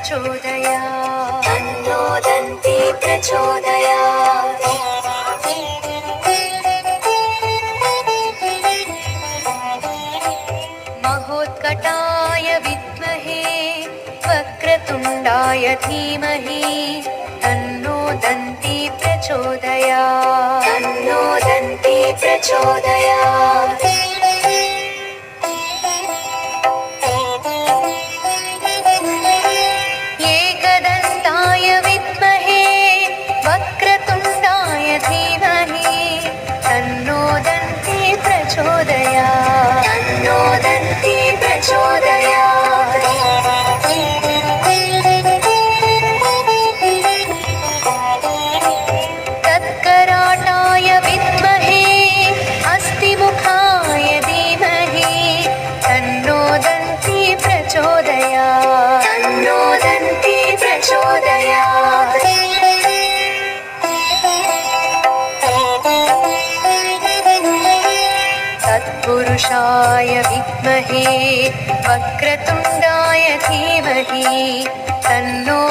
प्रचोदयात् तन्नो दन्ती प्रचोदयात् महोत्कटाय विद्महे वक्रतुण्डाय धीमहि तन्नो दन्ती प्रचोदयात् तन्नो दन्ती प्रचोदयात् एकदन्ताय विद्महे वक्रतुण्डाय धीमहि तन्नो दन्ती प्रचोदयात् तन्नो दन्ती प्रचोदयात् तत्कराटाय विद्महे अस्तिमुखाय धीमहि तन्नो दन्ती प्रचोदयात् तन्नो दन्ती प्रचोदयात् तत्पुरुषाय विद्महे वक्रतुण्डाय धीमहि तन्नो